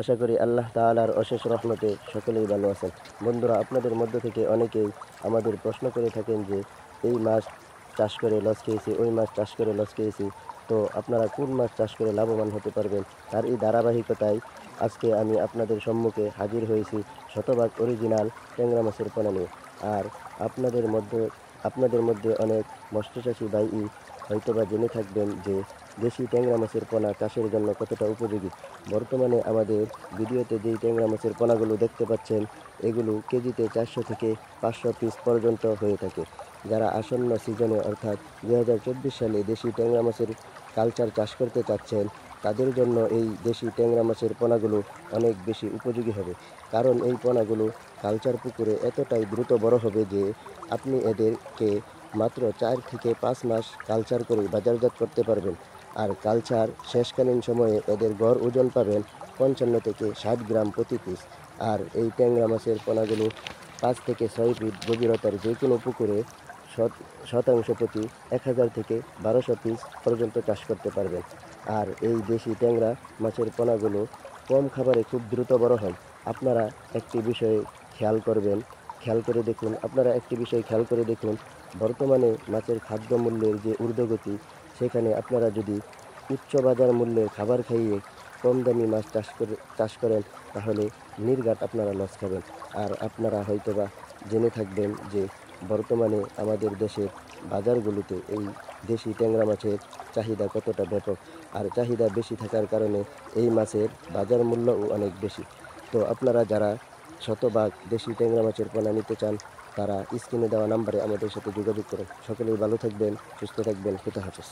আশা করি আল্লাহ তাআলার অশেষ রহমতে সকলেই ভালো আছেন। বন্ধুরা, আপনাদের মধ্য থেকে অনেকেই আমাদের প্রশ্ন করে থাকেন যে এই মাছ চাষ করে লস খেয়েছি, ওই মাছ চাষ করে লস খেয়েছি, তো আপনারা কোন মাছ চাষ করে লাভবান হতে পারবেন? তার এই ধারাবাহিকতায় আজকে আমি আপনাদের সম্মুখে হাজির হয়েছি শতভাগ অরিজিনাল ট্যাংরা মাছের পোনা নিয়ে। আর আপনাদের মধ্যে আপনাদের মধ্যে অনেক মৎস্যচাষী ভাইই হয়তোবা জেনে থাকবেন যে দেশি ট্যাংরা মাছের পোনা চাষের জন্য কতটা উপযোগী। বর্তমানে আমাদের ভিডিওতে যেই ট্যাংরা মাছের পোনাগুলো দেখতে পাচ্ছেন, এগুলো কেজিতে 400 থেকে 500 পিস পর্যন্ত হয়ে থাকে। যারা আসন্ন সিজনে অর্থাৎ 2024 সালে দেশি ট্যাংরা মাছের কালচার চাষ করতে চাচ্ছেন, তাদের জন্য এই দেশি ট্যাংরা মাছের পোনাগুলো অনেক বেশি উপযোগী হবে। কারণ এই পোনাগুলো কালচার পুকুরে এতটাই দ্রুত বড় হবে যে আপনি এদেরকে মাত্র 4 থেকে 5 মাস কালচার করে বাজারজাত করতে পারবেন। আর কালচার শেষকালীন সময়ে এদের গড় ওজন পাবেন 55 থেকে 60 গ্রাম প্রতি পিস। আর এই ট্যাংরা মাছের পোনাগুলো 5 থেকে 6 ফিট গভীরতার যে কোনো পুকুরে শতাংশ প্রতি 1000 থেকে 1200 পিস পর্যন্ত চাষ করতে পারবেন। আর এই দেশি ট্যাংরা মাছের পোনাগুলো কম খাবারে খুব দ্রুত বড় হয়। আপনারা একটি বিষয়ে খেয়াল করবেন, আপনারা একটি বিষয় খেয়াল করে দেখুন, বর্তমানে মাছের খাদ্য মূল্যের যে ঊর্ধ্বগতি, সেখানে আপনারা যদি উচ্চ বাজার মূল্যের খাবার খাইয়ে কম দামি মাছ চাষ করেন, তাহলে নির্ঘাত আপনারা লস খাবেন। আর আপনারা হয়তোবা জেনে থাকবেন যে বর্তমানে আমাদের দেশের বাজারগুলোতে এই দেশি ট্যাংরা মাছের চাহিদা কতটা ব্যাপক। আর চাহিদা বেশি থাকার কারণে এই মাছের বাজার মূল্যও অনেক বেশি। তো আপনারা যারা শতভাগ দেশি ট্যাংরা মাছের পোনা নিতে চান, তারা স্ক্রিনে দেওয়া নাম্বারে আমাদের সাথে যোগাযোগ করুন। সকলেই ভালো থাকবেন, সুস্থ থাকবেন। খুদা হাফেজ।